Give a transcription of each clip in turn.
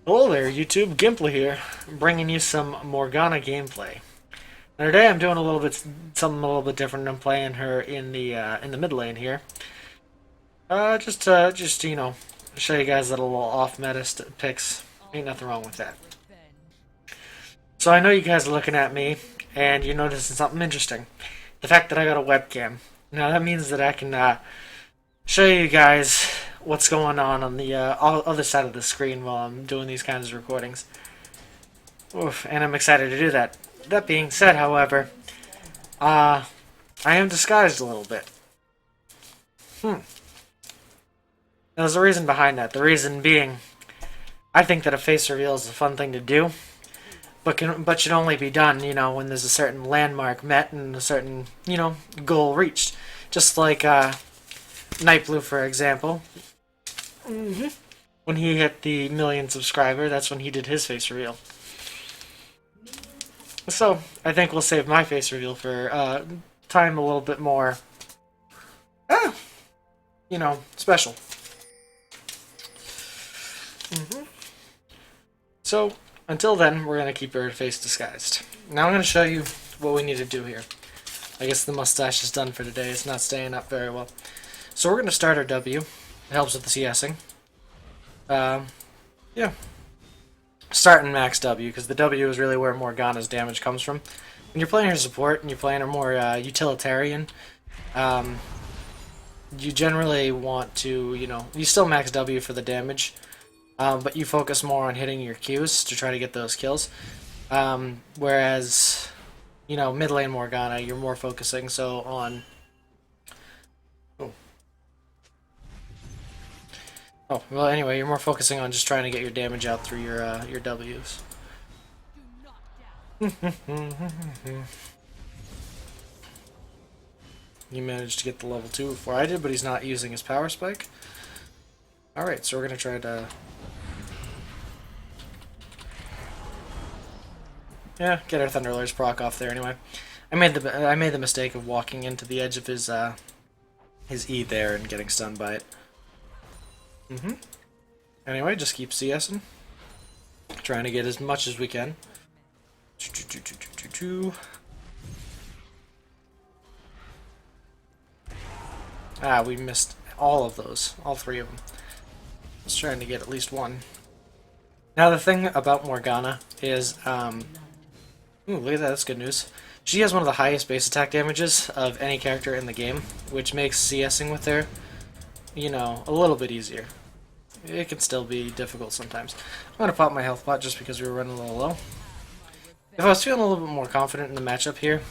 Hello there, YouTube. Gimply here, bringing you some Morgana gameplay. Now today I'm doing something a little bit different. I'm playing her in the mid lane here. Just show you guys that a little off meta picks. Ain't nothing wrong with that. So I know you guys are looking at me, and you're noticing something interesting. The fact that I got a webcam. Now that means that I can show you guys what's going on the other side of the screen while I'm doing these kinds of recordings. Oof, and I'm excited to do that. That being said, however, I am disguised a little bit. There's a reason behind that. The reason being, I think that a face reveal is a fun thing to do, but should only be done, when there's a certain landmark met and a certain, goal reached. Just like Night Blue, for example. When he hit the million subscriber, that's when he did his face reveal. So, I think we'll save my face reveal for time a little bit more, special. So, until then, we're going to keep your face disguised. Now I'm going to show you what we need to do here. I guess the mustache is done for today. It's not staying up very well. So we're going to start our W. It helps with the CSing. Yeah. Starting max W, because the W is really where Morgana's damage comes from. When you're playing her support and you're playing her more utilitarian, you generally want to, you still max W for the damage, but you focus more on hitting your Qs to try to get those kills. Whereas, mid lane Morgana, you're more focusing on... Oh, well, anyway, you're more focusing on just trying to get your damage out through your Ws. He managed to get the level 2 before I did, but he's not using his power spike. Alright, so we're going to try to... Yeah, get our Thunderlord's proc off there anyway. I made the mistake of walking into the edge of his E there and getting stunned by it. Anyway, just keep CSing. Trying to get as much as we can. Ah, we missed all of those. All three of them. I was trying to get at least one. Now the thing about Morgana is, ooh, look at that, that's good news. She has one of the highest base attack damages of any character in the game, which makes CSing with her, a little bit easier. It can still be difficult sometimes. I'm going to pop my health pot just because we were running a little low. If I was feeling a little bit more confident in the matchup here,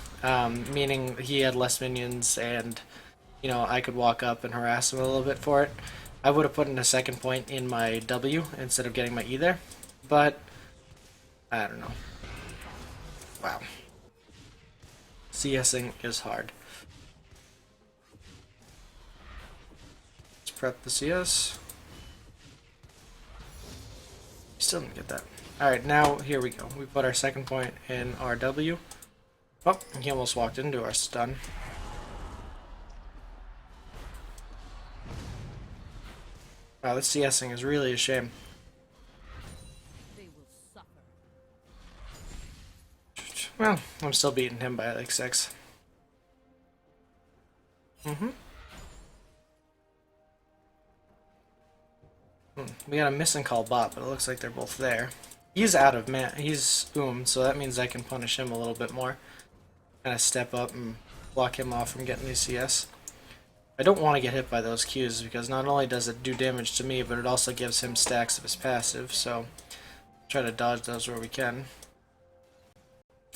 meaning he had less minions and, I could walk up and harass him a little bit for it, I would have put in a second point in my W instead of getting my E there. But, I don't know. Wow. CSing is hard. Let's prep the CS. Still didn't get that. Alright, now here we go. We put our second point in our W. Oh, he almost walked into our stun. Wow, this CSing is really a shame. Well, I'm still beating him by like 6. We got a missing call bot, but it looks like they're both there. He's out of man. He's boomed, so that means I can punish him a little bit more. Kind of step up and block him off from getting these CS. I don't want to get hit by those Qs because not only does it do damage to me, but it also gives him stacks of his passive, so try to dodge those where we can.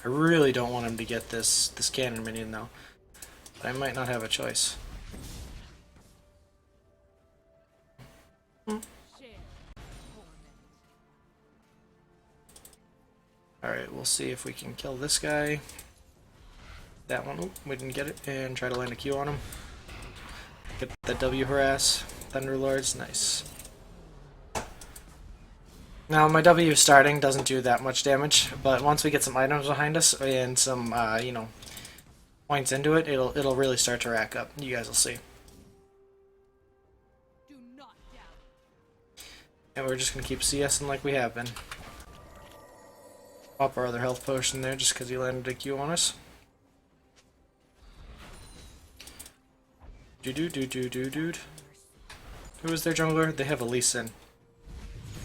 I really don't want him to get this cannon minion though, but I might not have a choice. Alright, we'll see if we can kill this guy. That one, oop, we didn't get it, and try to land a Q on him. Get that W harass. Thunderlords, nice. Now, my W starting doesn't do that much damage, but once we get some items behind us and some, points into it, it'll really start to rack up. You guys will see. And we're just going to keep CSing like we have been. Pop our other health potion there just because he landed a Q on us. Who is their jungler? They have a Lee Sin.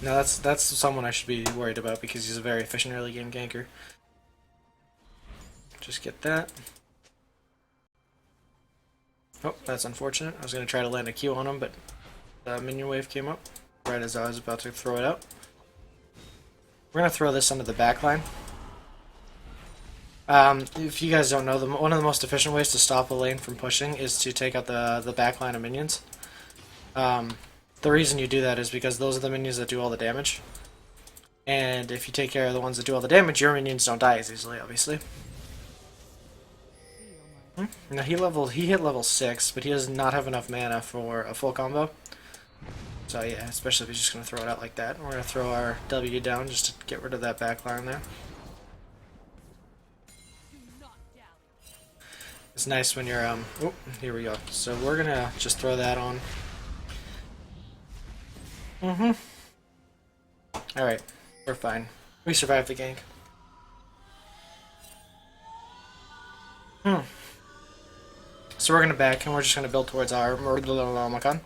Now that's someone I should be worried about because he's a very efficient early game ganker. Just get that. Oh, that's unfortunate. I was going to try to land a Q on him, but the minion wave came up right as I was about to throw it out. We're going to throw this under the back line. If you guys don't know, one of the most efficient ways to stop a lane from pushing is to take out the back line of minions. The reason you do that is because those are the minions that do all the damage. And if you take care of the ones that do all the damage, your minions don't die as easily, obviously. Now he hit level 6, but he does not have enough mana for a full combo. So yeah, especially if he's just going to throw it out like that. We're going to throw our W down just to get rid of that back line there. It's nice when you're, oh, here we go. So we're going to just throw that on. Alright, we're fine. We survived the gank. So we're going to back, and we're just going to build towards our Morgana.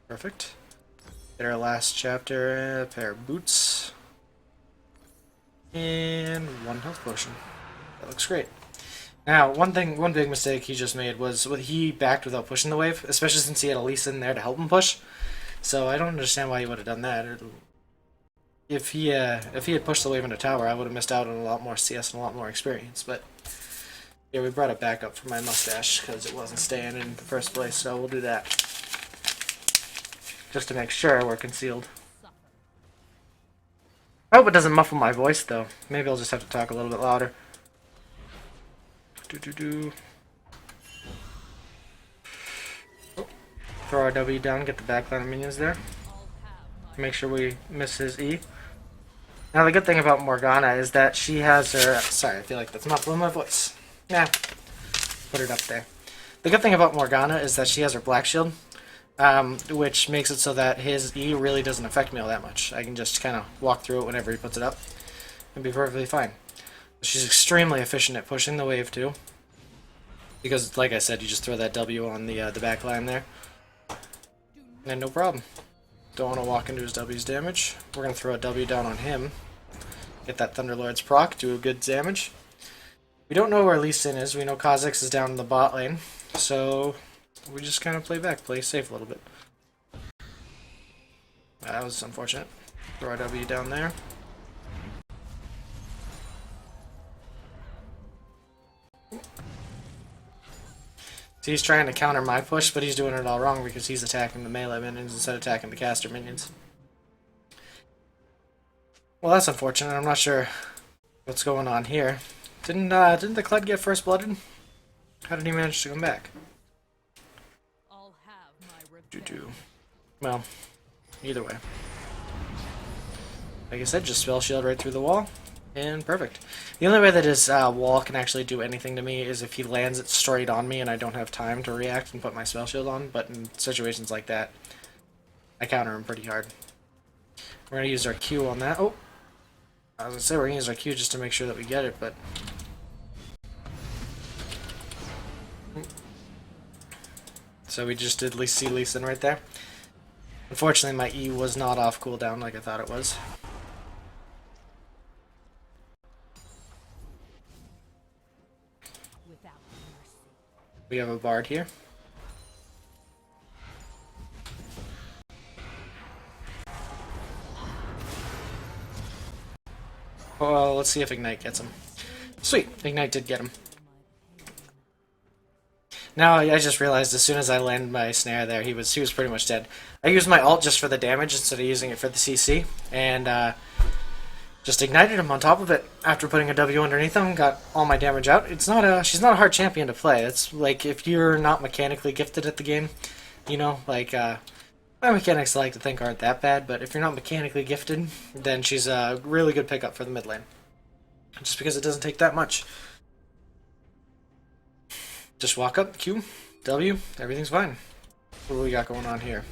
Perfect. Get our last chapter, a pair of boots, and 1 health potion. That looks great. Now, one big mistake he just made was he backed without pushing the wave, especially since he had Elisa in there to help him push. So I don't understand why he would have done that. If he had pushed the wave into tower, I would have missed out on a lot more CS and a lot more experience. But yeah, we brought it back up for my mustache because it wasn't staying in the first place, so we'll do that. Just to make sure we're concealed. I hope it doesn't muffle my voice, though. Maybe I'll just have to talk a little bit louder. Oh. Throw our W down, get the backline of minions there. Make sure we miss his E. Now the good thing about Morgana is that she has her... Sorry, I feel like that's muffling my voice. Nah, put it up there. The good thing about Morgana is that she has her black shield, which makes it so that his E really doesn't affect me all that much. I can just kind of walk through it whenever he puts it up and be perfectly fine. She's extremely efficient at pushing the wave too, because like I said, you just throw that W on the back line there, and no problem. Don't want to walk into his W's damage. We're going to throw a W down on him, get that Thunderlord's proc, do a good damage. We don't know where Lee Sin is. We know Kha'Zix is down in the bot lane, so we just kind of play back, play safe a little bit. That was unfortunate. Throw our W down there. So he's trying to counter my push, but he's doing it all wrong because he's attacking the melee minions instead of attacking the caster minions. Well, that's unfortunate. I'm not sure what's going on here. Didn't the Kled get first blooded? How did he manage to come back? Well, either way. Like I said, just spell shield right through the wall, and perfect. The only way that his wall can actually do anything to me is if he lands it straight on me and I don't have time to react and put my spell shield on, but in situations like that, I counter him pretty hard. We're going to use our Q on that. Oh! I was going to say we're going to use our Q just to make sure that we get it, but... So we just did see Lee Sin right there. Unfortunately, my E was not off cooldown like I thought it was. We have a Bard here. Well, let's see if Ignite gets him. Sweet, Ignite did get him. Now I just realized as soon as I landed my snare there, he was pretty much dead. I used my ult just for the damage instead of using it for the CC, and just ignited him on top of it after putting a W underneath him. Got all my damage out. She's not a hard champion to play. It's like if you're not mechanically gifted at the game, you know, like my mechanics I like to think aren't that bad, but if you're not mechanically gifted, then she's a really good pickup for the mid lane. Just because it doesn't take that much. Just walk up, Q, W, everything's fine. What do we got going on here?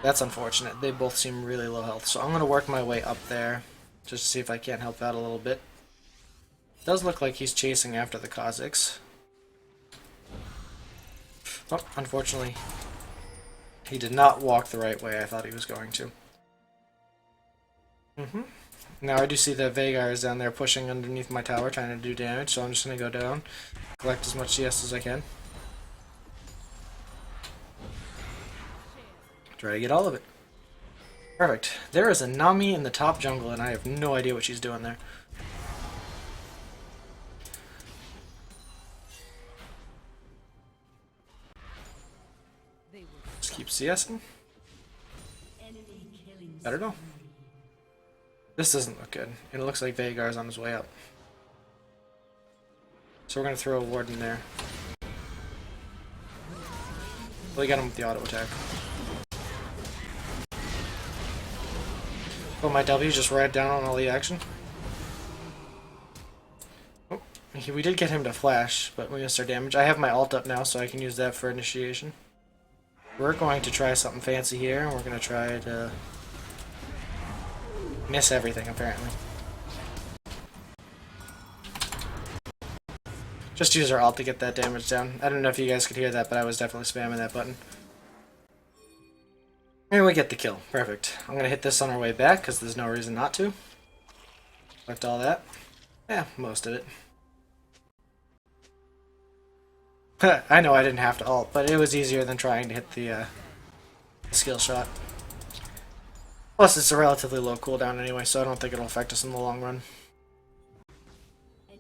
That's unfortunate. They both seem really low health, so I'm going to work my way up there just to see if I can't help out a little bit. It does look like he's chasing after the Kazakhs. Oh, unfortunately, he did not walk the right way I thought he was going to. Now I do see that Veigar is down there pushing underneath my tower trying to do damage, so I'm just going to go down, collect as much CS as I can. Try to get all of it. Perfect. There is a Nami in the top jungle and I have no idea what she's doing there. Just keep CSing. I don't know. This doesn't look good. It looks like Veigar's on his way up. So we're going to throw a ward in there. Well, we got him with the auto attack. Put my W just right down on all the action. Oh, we did get him to flash, but we missed our damage. I have my ult up now, so I can use that for initiation. We're going to try something fancy here. We're going to try to miss everything, apparently. Just use our ult to get that damage down. I don't know if you guys could hear that, but I was definitely spamming that button. And we get the kill. Perfect. I'm going to hit this on our way back, because there's no reason not to. Collect all that. Yeah, most of it. I know I didn't have to ult, but it was easier than trying to hit the skill shot. Plus, it's a relatively low cooldown anyway, so I don't think it'll affect us in the long run. I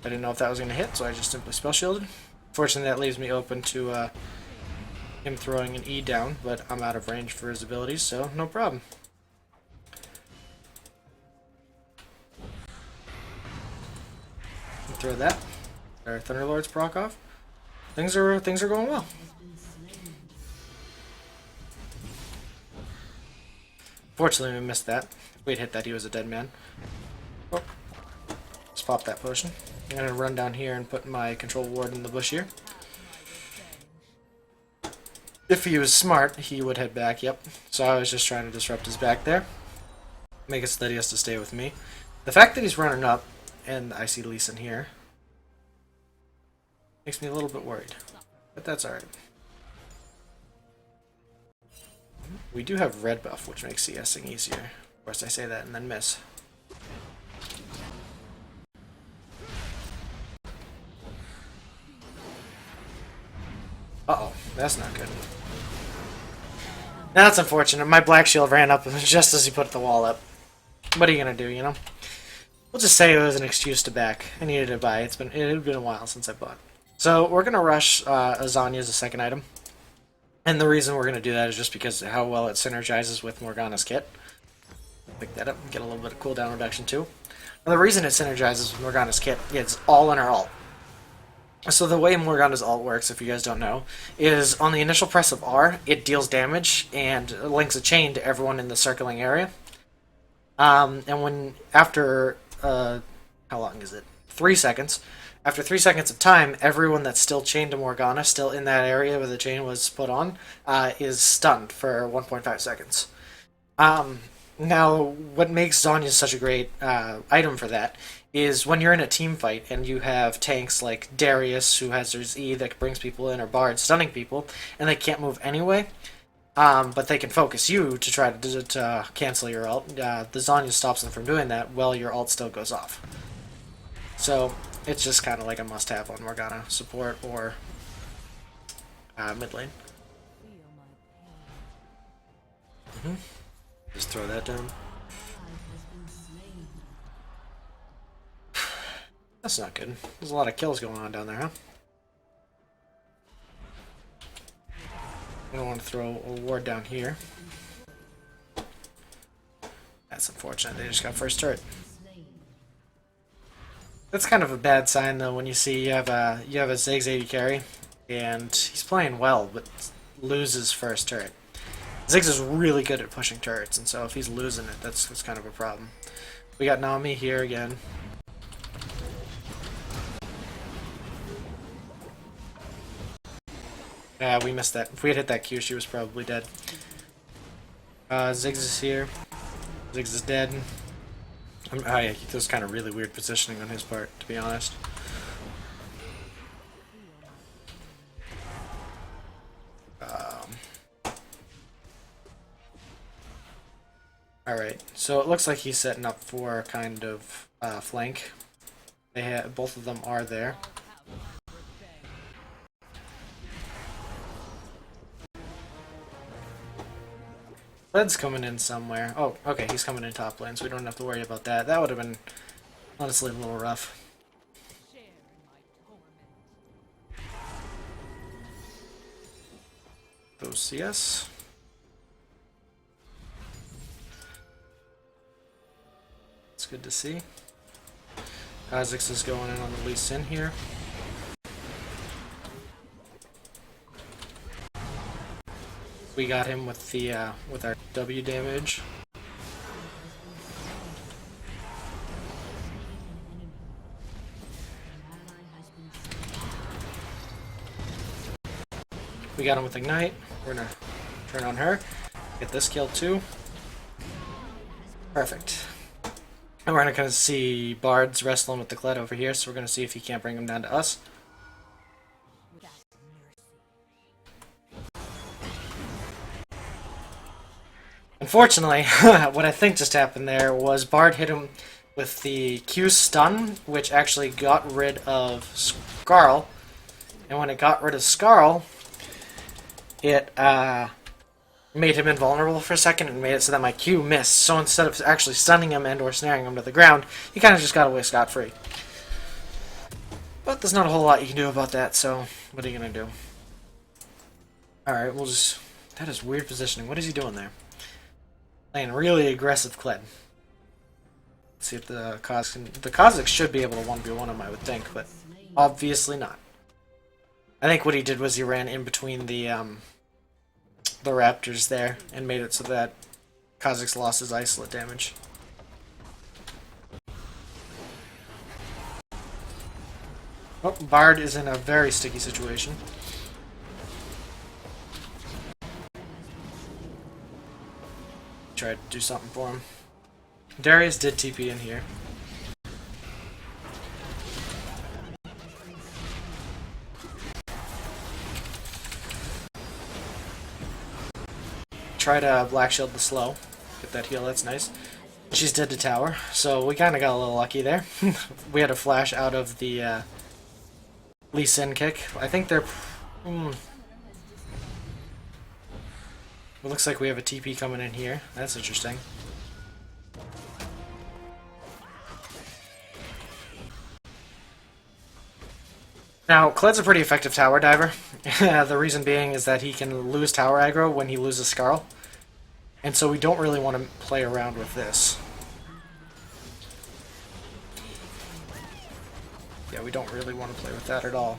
didn't know if that was going to hit, so I just simply spell shielded. Fortunately, that leaves me open to him throwing an E down, but I'm out of range for his abilities, so no problem. Throw that. Our Thunderlords proc off. Things are going well. Fortunately, we missed that. If we'd hit that, he was a dead man. Oh. Let's pop that potion. I'm gonna run down here and put my control ward in the bush here. If he was smart, he would head back, yep. So I was just trying to disrupt his back there. Make it so that he has to stay with me. The fact that he's running up, and I see Lee Sin here, makes me a little bit worried. But that's alright. We do have red buff, which makes CSing easier. Of course, I say that and then miss. Uh-oh, that's not good. That's unfortunate. My black shield ran up just as he put the wall up. What are you gonna do, you know? We'll just say it was an excuse to back. I needed to buy. It had been a while since I bought. So we're gonna rush Azanya as a second item. And the reason we're going to do that is just because of how well it synergizes with Morgana's kit. Pick that up and get a little bit of cooldown reduction too. And the reason it synergizes with Morgana's kit is all in her ult. So the way Morgana's ult works, if you guys don't know, is on the initial press of R, it deals damage and links a chain to everyone in the circling area. And when after, how long is it? 3 seconds. After 3 seconds of time, everyone that's still chained to Morgana, still in that area where the chain was put on, is stunned for 1.5 seconds. Now, what makes Zhonya such a great item for that is when you're in a team fight and you have tanks like Darius, who has his E that brings people in, or Bard stunning people, and they can't move anyway, but they can focus you to try to cancel your ult. The Zhonya stops them from doing that while your ult still goes off. So it's just kind of like a must-have on Morgana support or mid lane. Just throw that down. That's not good. There's a lot of kills going on down there, huh? I don't want to throw a ward down here. That's unfortunate. They just got first turret. That's kind of a bad sign, though, when you see you have a Ziggs AD carry, and he's playing well, but loses first turret. Ziggs is really good at pushing turrets, and so if he's losing it, that's kind of a problem. We got Nami here again. Yeah, we missed that. If we had hit that Q, she was probably dead. Ziggs is here. Ziggs is dead. Oh yeah, that was kind of really weird positioning on his part, to be honest. Alright, so it looks like he's setting up for a kind of flank. Both of them are there. Red's coming in somewhere. Oh, okay, he's coming in top lane, so we don't have to worry about that. That would have been, honestly, a little rough. Those CS. It's good to see. Kha'Zix is going in on the Lee Sin here. We got him with the with our W damage. We got him with Ignite. We're gonna turn on her. Get this kill too. Perfect. And we're gonna see Bard's wrestling with the Kled over here, so we're gonna see if he can't bring him down to us. Unfortunately, what I think just happened there was Bard hit him with the Q stun, which actually got rid of Skarl. And when it got rid of Skarl, it made him invulnerable for a second and made it so that my Q missed. So instead of actually stunning him and or snaring him to the ground, he kind of just got away scot-free. But there's not a whole lot you can do about that, so what are you going to do? Alright, we'll just... That is weird positioning. What is he doing there? Playing really aggressive Kled. Let's see if the Kha'Zix can... The Kha'Zix should be able to 1v1 him, I would think, but obviously not. I think what he did was he ran in between the raptors there and made it so that Kha'Zix lost his isolate damage. Oh, Bard is in a very sticky situation. Tried to do something for him. Darius did TP in here. Try to Black Shield the slow. Get that heal, that's nice. She's dead to tower, so we kind of got a little lucky there. We had a flash out of the Lee Sin kick. I think they're... It looks like we have a TP coming in here. That's interesting. Now, Kled's a pretty effective tower diver. The reason being is that he can lose tower aggro when he loses Skarl. And so we don't really want to play around with this. Yeah, we don't really want to play with that at all.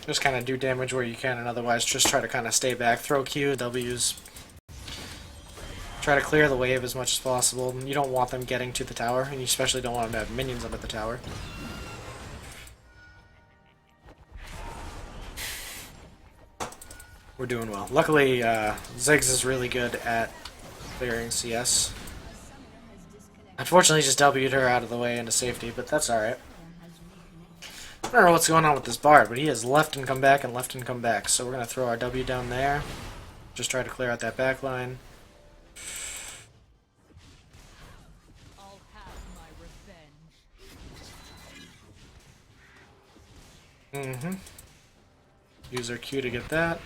Just kind of do damage where you can, and otherwise just try to kind of stay back. Throw Q, Ws. Try to clear the wave as much as possible. You don't want them getting to the tower, and you especially don't want them to have minions up at the tower. We're doing well. Luckily, Ziggs is really good at clearing CS. Unfortunately, he just W'd her out of the way into safety, but that's alright. I don't know what's going on with this Bard, but he has left and come back and left and come back. So we're going to throw our W down there. Just try to clear out that back line. Use our Q to get that.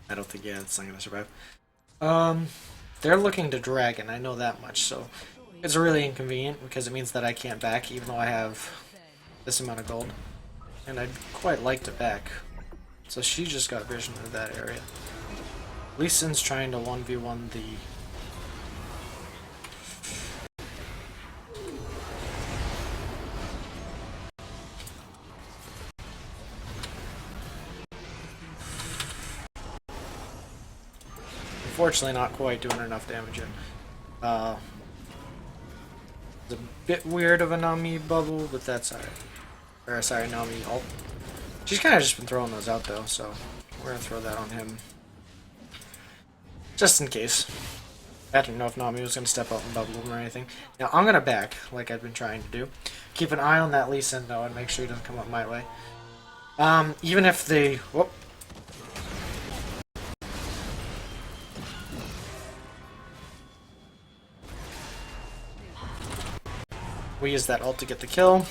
I don't think, yeah, it's not going to survive. They're looking to dragon, I know that much, so it's really inconvenient because it means that I can't back even though I have this amount of gold. And I'd quite like to back. So she just got vision into that area. Lee Sin's trying to 1v1 the... Unfortunately not quite doing enough damage in. It's a bit weird of a Nami bubble, but that's alright. Or sorry, Nami ult. She's kind of just been throwing those out though, so we're gonna throw that on him. Just in case. I didn't know if Nami was gonna step up and bubble him or anything. Now I'm gonna back, like I've been trying to do. Keep an eye on that Lee Sin though, and make sure he doesn't come up my way. Even if they... Whoop. We used that ult to get the kill.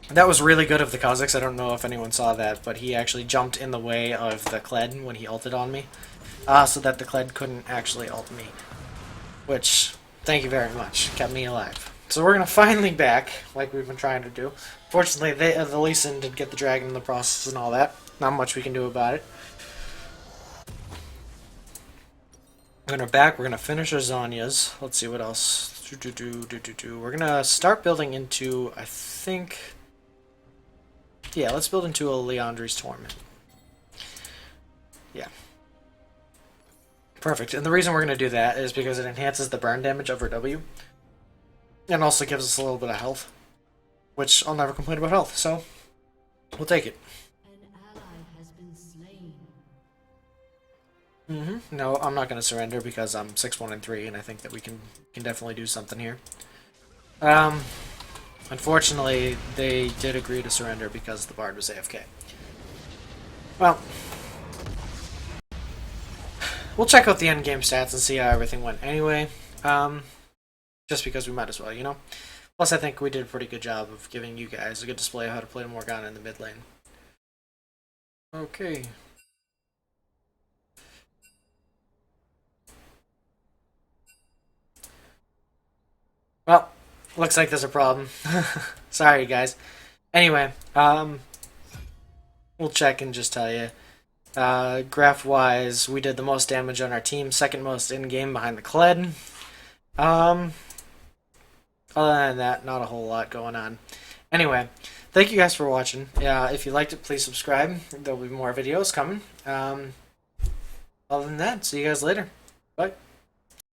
That was really good of the Kazakhs. I don't know if anyone saw that, but he actually jumped in the way of the Kled when he ulted on me. So that the Kled couldn't actually ult me. Which, thank you very much. Kept me alive. So we're going to finally back, like we've been trying to do. Fortunately, the Lee Sin did get the dragon in the process and all that. Not much we can do about it. We're going to back. We're going to finish our Zanyas. Let's see what else. We're going to start building into, I think... Yeah, let's build into a Leandri's Torment. Yeah. Perfect. And the reason we're going to do that is because it enhances the burn damage over W. And also gives us a little bit of health. Which I'll never complain about health, so we'll take it. An ally has been slain. No, I'm not going to surrender because I'm 6-1-3, and I think that we can definitely do something here. Unfortunately, they did agree to surrender because the Bard was AFK. Well, we'll check out the endgame stats and see how everything went anyway. Just because we might as well, you know? Plus, I think we did a pretty good job of giving you guys a good display of how to play Morgana in the mid lane. Okay. Well, looks like there's a problem. Sorry, guys. Anyway, we'll check and just tell you. Graph-wise, we did the most damage on our team, second most in-game behind the Kled. Other than that, not a whole lot going on. Anyway, thank you guys for watching. If you liked it, please subscribe. There'll be more videos coming. Other than that, see you guys later. Bye.